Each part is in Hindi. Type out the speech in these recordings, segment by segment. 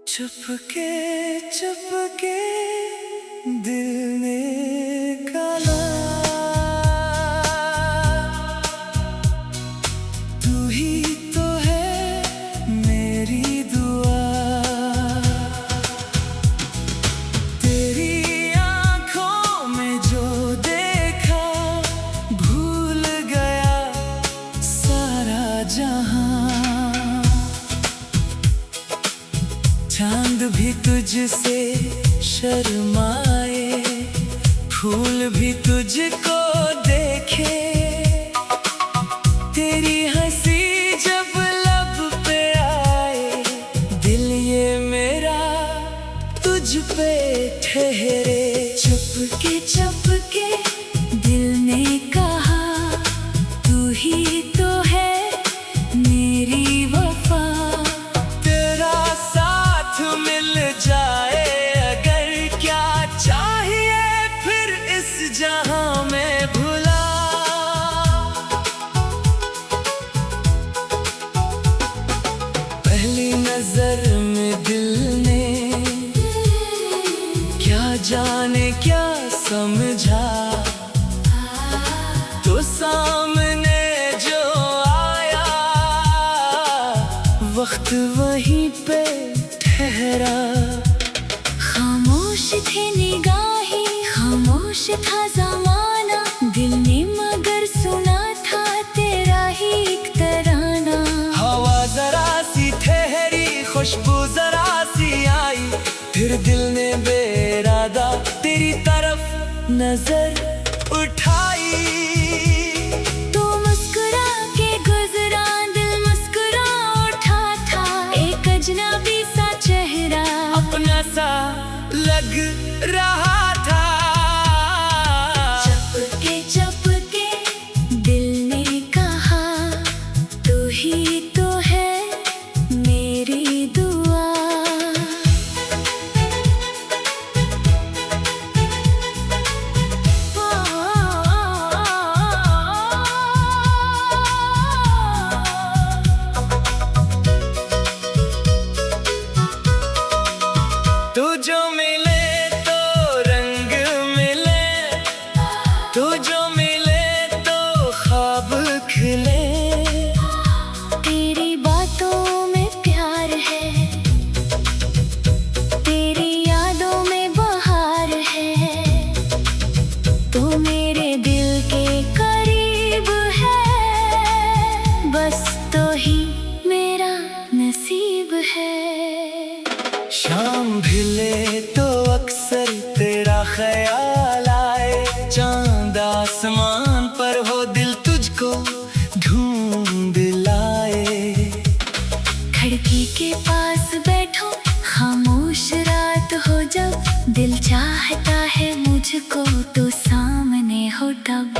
चुपके चुपके दिल ने काला, तू ही तो है मेरी दुआ। तेरी आंखों में जो देखा, भूल गया सारा जहां। चांद भी तुझसे शर्माए, फूल भी तुझको देखे। तेरी हंसी जब लब पे आए, दिल ये मेरा तुझ पे ठहरे। चुपके चुपके दिल ने कहा, तू ही तो है मेरी वफा। तेरा साथ मिल जाए अगर, क्या चाहिए फिर इस जहां में भुला। पहली नजर में दिल ने क्या जाने क्या समझा, तो सामने जो आया वक्त वहीं पे ठहरा। खामोश थे निगाहें, खामोश था ज़माना, दिल ने मगर सुना था तेरा ही एक तराना। हवा जरा सी ठहरी, खुशबू जरा सी आई, फिर दिल ने बेइरादा तेरी तरफ नजर उठाई। तू मुस्कुरा के गुजरा, दिल मुस्कुरा उठा था। एक अजनबी सा चेहरा अपना सा लग रहा था। चुपके चुपके दिल ने कहा, तू ही तो है मेरी दुआ। तू जो मिले तो रंग मिले, तू जो मिले तो ख्वाब खिले। तेरी बातों में प्यार है, तेरी यादों में बहार है। तू मेरे दिल के करीब है, बस तो ही मेरा नसीब है। शाम भिले तो अक्सर तेरा ख्याल आए, चांद आसमान पर हो दिल तुझको ढूंढ लाए। खिड़की के पास बैठो, खामोश रात हो जब, दिल चाहता है मुझको तो सामने हो तब।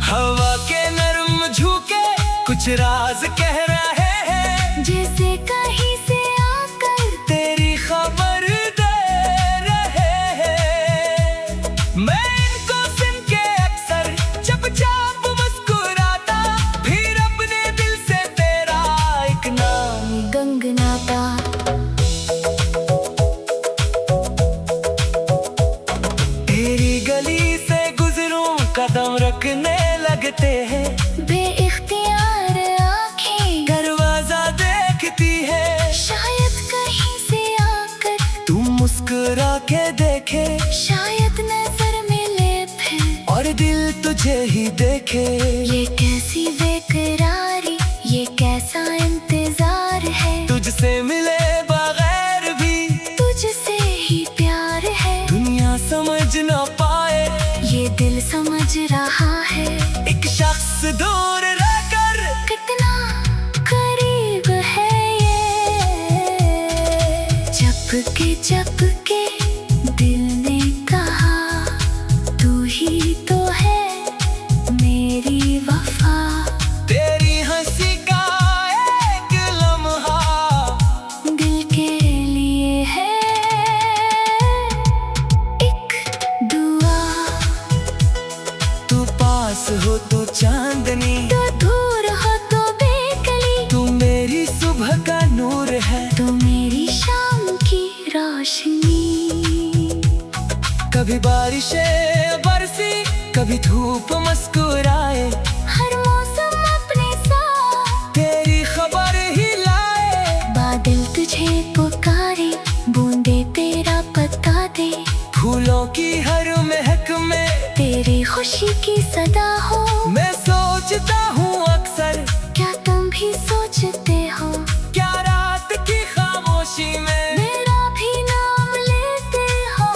हवा के नरम झोंके कुछ राज कह रहे हैं, जैसे कहीं से आकर तेरी खबर दे रहे हैं। मैं इनको सुन के अक्सर चुपचाप मुस्कुराता, फिर अपने दिल से तेरा एक नाम गंगनाता। तेरी गली से गुजरूं कदम रखने लगते हैं, बेइख्तियार आंखें दरवाजा देखती है। शायद कहीं से आकर तू मुस्कुरा के देखे, शायद नजर मिले फिर, और दिल तुझे ही देखे। ये कैसी बेकरारी, ये कैसा इंतजार है। तुझसे मिले बगैर भी तुझसे ही प्यार है, दुनिया समझ न पाए, ये दिल समझ रहा है। एक शख्स दूर रहकर कितना करीब है ये। चुपके चुपके दिल ने कहा, तू ही तो है मेरी वफा। तेरी हंसी का एक लम्हा दिल के लिए है एक दुआ। तू पास हो तो चांदनी, तो दूर हो तो बेकली, तू मेरी सुबह का नूर है। तो मेरी शाम की रोशनी। कभी बारिशें बरसी, कभी धूप मुस्कुराए, हर मौसम अपने साथ तेरी खबर ही लाए। बादल तुझे पुकारे, बूंदे तेरा पता दे, फूलों की हर महक में तेरी खुशी की सदा हो। मैं सोचता हूँ अक्सर, क्या तुम भी सोचते हो, क्या रात की खामोशी में मेरा भी नाम लेते हो।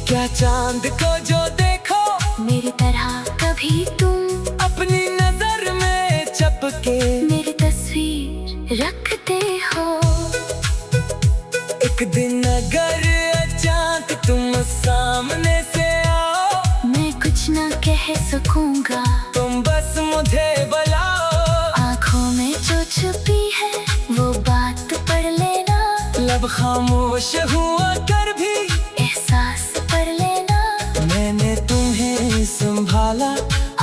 क्या चांद को जो देखो, मेरी तरह कभी तुम अपनी नजर में चपके मेरी तस्वीर रखते हो। एक दिन अगर अचानक तुम सामने से आओ, मैं कुछ ना कह सकूंगा, तुम बस मुझे बुलाओ। आँखों में जो छुपी है वो बात पढ़ लेना, लब खामोश हुआ कर भी एहसास पढ़ लेना। मैंने तुम्हें संभाला,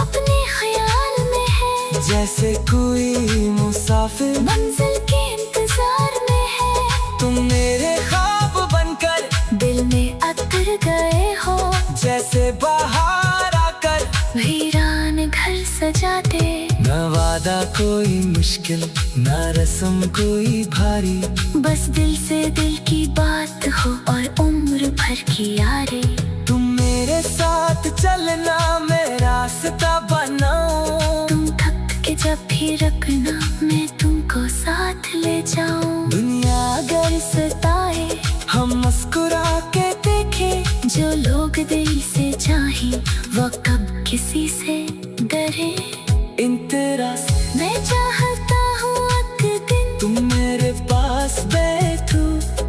अपने ख्याल में है, जैसे कोई मुसाफिर मंजिल के इंतजार में है। तुम मेरे ख्वाब बनकर दिल में अतर गए हो, जैसे बाहर आकर वीरान घर सजाते। न वादा कोई मुश्किल, न रस्म कोई भारी, बस दिल से दिल की बात हो और उम्र भर की यारी। तुम मेरे साथ चलना, मैं रास्ता बनाऊं। तुम थक के जब भी रखना, मैं तुमको साथ ले जाऊं। दुनिया अगर सताए, हम मुस्कुरा के देखें, जो लोग दिल से चाहे वो कब किसी से डरे। इंतरा मैं चाहता हूँ एक दिन तुम मेरे पास बैठो,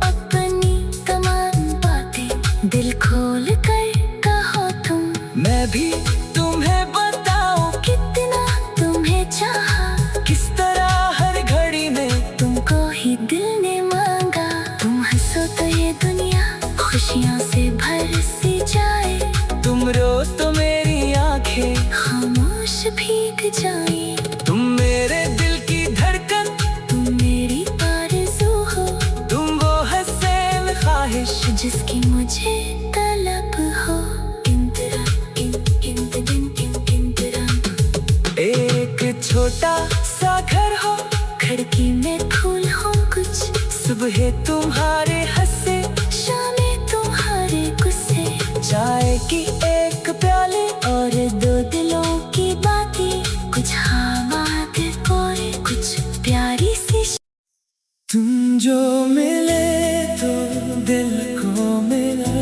अपनी तमाम बातें दिल खोल कर कहो तुम। मैं भी तुम्हें बताऊं कितना तुम्हें चाहा, किस तरह हर घड़ी में तुमको ही दिल ने मांगा। तुम हंसो तो ये दुनिया खुशियों से भर सी जाए, तुम रो तो मेरी आंखें खामोश भीग जाए। तुम मेरे दिल की धड़कन, तुम मेरी आरज़ू हो, तुम वो हसीन ख्वाहिश जिसकी मुझे तलब हो। इंतरा इंतरा एक छोटा सा घर हो, खिड़की में फूल हो कुछ, सुबह तुम्हारे हंसे, शामें तुम्हारे गुस्से। चाय की एक प्याले और दो दिलों की बातें, कुछ हमाद कोई कुछ प्यारी सी। तुम जो मिले तो दिल को मिला।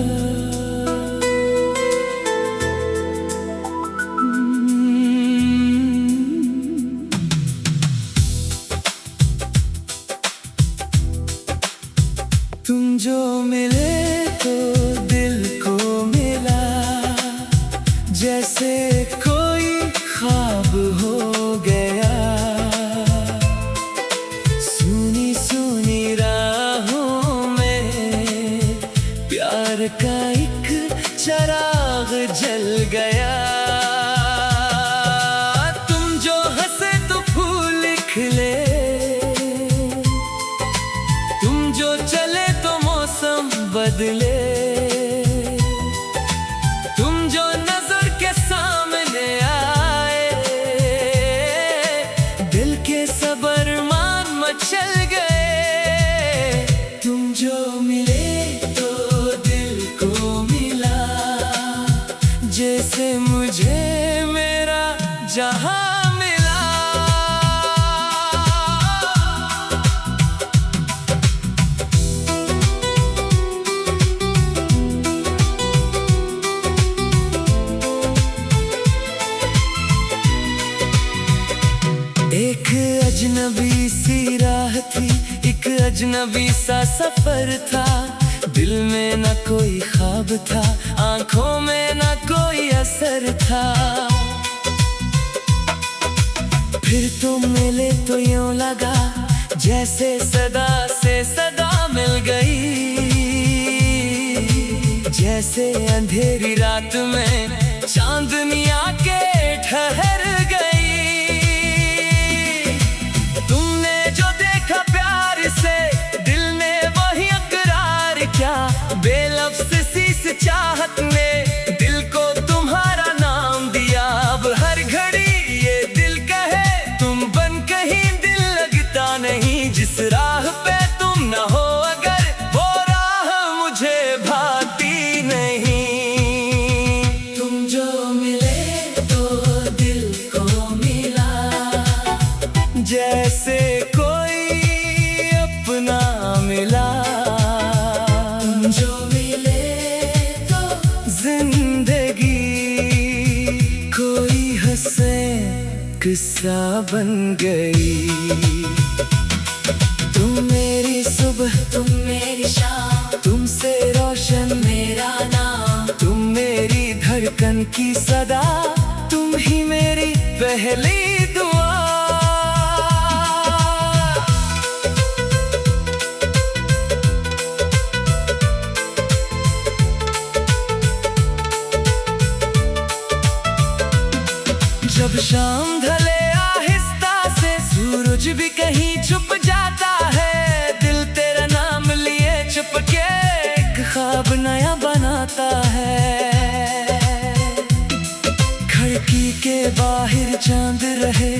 तुम जो मिले तो दिल को मिला, जैसे कोई ख्वाब हो गया। सुनी सुनी राहों में प्यार का एक चराग जल गया। तुम जो हंसे तो फूल खिले, तुम जो चले तो मौसम बदले। तुम जो नजर के सामने आए, दिल के सब अरमान मचल गए। तुम जो मिले तो दिल को मिला, जैसे मुझे मेरा जहां मिला। एक अजनबी सी राह थी, एक अजनबी सा सफर था। दिल में न कोई ख्वाब था, आंखों में न कोई असर था। फिर तुम मिले तो यूं लगा, जैसे सदा से सदा मिल गई। जैसे अंधेरी रात में चांदनी आके ठहर गई। तुमने जो देखा प्यार से, दिल ने वही जिस राह पे तुम न हो अगर, वो राह मुझे भाती नहीं। तुम जो मिले तो दिल को मिला, जैसे कोई अपना मिला। तुम जो मिले तो जिंदगी कोई हंसे किस्सा बन गई। तुम मेरी सुबह, तुम मेरी शाम, तुमसे रोशन मेरा नाम। तुम मेरी धड़कन की सदा, तुम ही मेरी पहली दुआ। जब शाम ढले आहिस्ता से, सूरज भी कहीं छुप जाता है। दिल तेरा नाम लिए छुप के एक ख्वाब नया बनाता है। खिड़की के बाहर चांद रहे,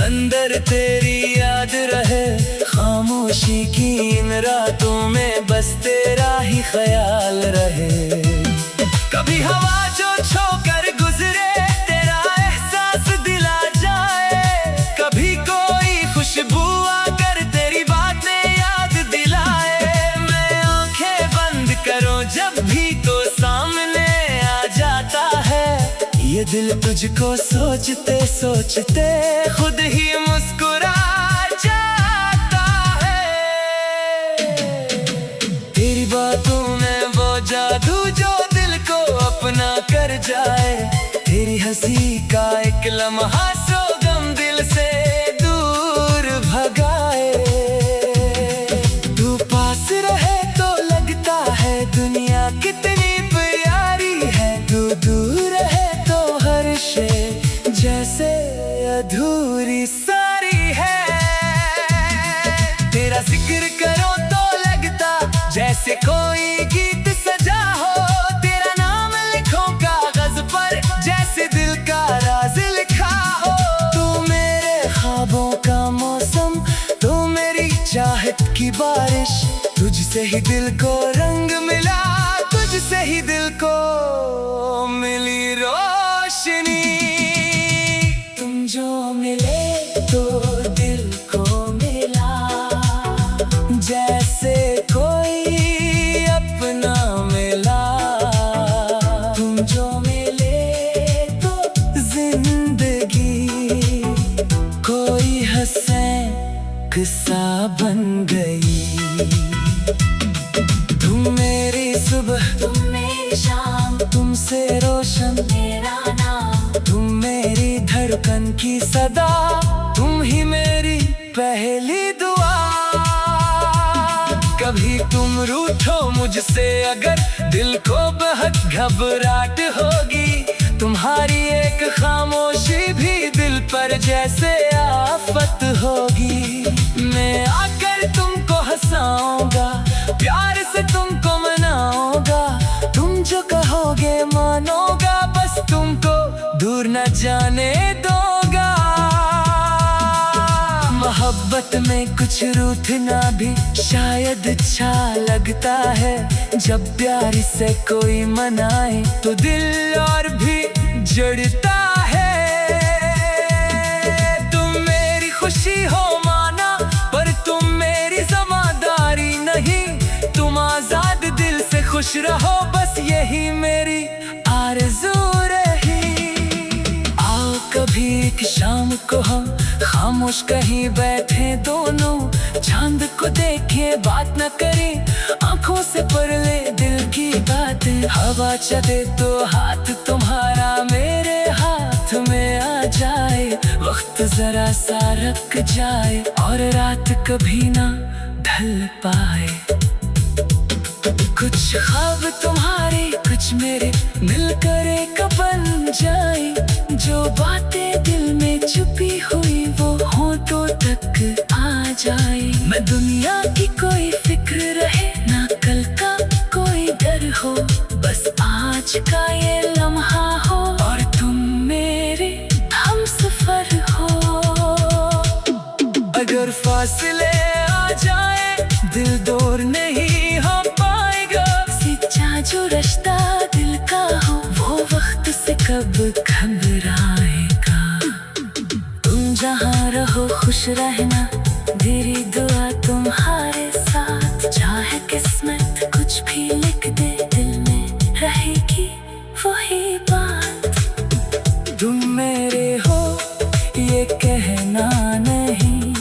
अंदर तेरी याद रहे। खामोशी की इन रातों में बस तेरा ही ख्याल रहे। कभी हवा जो छोकर गुजरे, खुशबू आकर तेरी बातें याद दिलाए। मैं आंखें बंद करूं जब भी तो सामने आ जाता है। ये दिल तुझको सोचते सोचते खुद ही मुस्कुरा जाता है। तेरी बातों में वो जादू जो दिल को अपना कर जाए। तेरी हंसी का एक लम्हा सो गम दिल से भगाए। तू पास रहे तो लगता है दुनिया कितनी प्यारी है। तू दूर रहे तो हर शय जैसे अधूरी सारी है। तेरा जिक्र करो तो लगता जैसे कोई गीत सजा हो। तेरा नाम लिखो कागज पर जैसे दिल का राज लिखा हो। तू मेरे ख्वाबों का मौसम, तू मेरी चाहत की बारिश। तुझसे ही दिल को रंग मिला, तुझसे ही दिल को मिली रोशनी। तुम जो मिले तो दिल को मिला, जैसे कोई अपना मिला। तुम जो मिले तो जिंदगी कोई हंसे किस्सा बन गई। तुम मेरी सुबह, तुम मेरी शाम, तुमसे रोशन मेरा नाम। तुम मेरी धड़कन की सदा, तुम ही मेरी पहली दुआ। कभी तुम रूठो मुझसे अगर, दिल को बहुत घबराहट होगी। तुम्हारी एक खामोशी भी दिल पर जैसे आफत होगी। मैं आकर तुमको हंसाऊंगा, प्यार से तुमको मनाऊंगा। तुम जो कहोगे मानूंगा, बस तुमको दूर न जाने दूंगा। मोहब्बत में कुछ रूठना भी शायद अच्छा लगता है। जब प्यार से कोई मनाए तो दिल और भी जड़ता है। तुम मेरी खुशी हो माना, पर तुम मेरी ज़िम्मेदारी नहीं। तुम आजाद दिल से खुश रहो, बस यही मेरी आरज़ू रही। आओ कभी एक शाम को हम खामोश कहीं बैठे दोनों। चांद को देखे बात न करें, आंखों से पढ़ ले दिल की बातें। हवा चले तो हाथ तुम्हारा मेरे हाथ में आ जाए। वक्त जरा सा रुक जाए और रात कभी ना ढल पाए। कुछ ख्वाब तुम्हारे कुछ मेरे मिलकर एक बन जाए। जो बातें दिल में छुपी हुई वो होठों तक आ जाए। मैं दुनिया की कोई फिक्र रहे ना, कल का कोई डर हो। बस आज का ये लम्हा हो और तुम मेरे हमसफर हो। अगर फासले जाए दिल दूर नहीं हो पाएगा। सच्चा जो रिश्ता दिल का हो वो वक्त से कब घबराएगा। तुम जहाँ रहो खुश रहना, मेरी दुआ तुम्हारे साथ। चाहे किस्मत कुछ भी लिख दे, दिल में रहेगी वही बात। तुम मेरे हो ये कहना नहीं,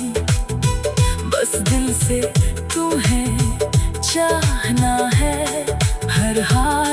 बस दिल से तुम्हें चाहना है। हर हाल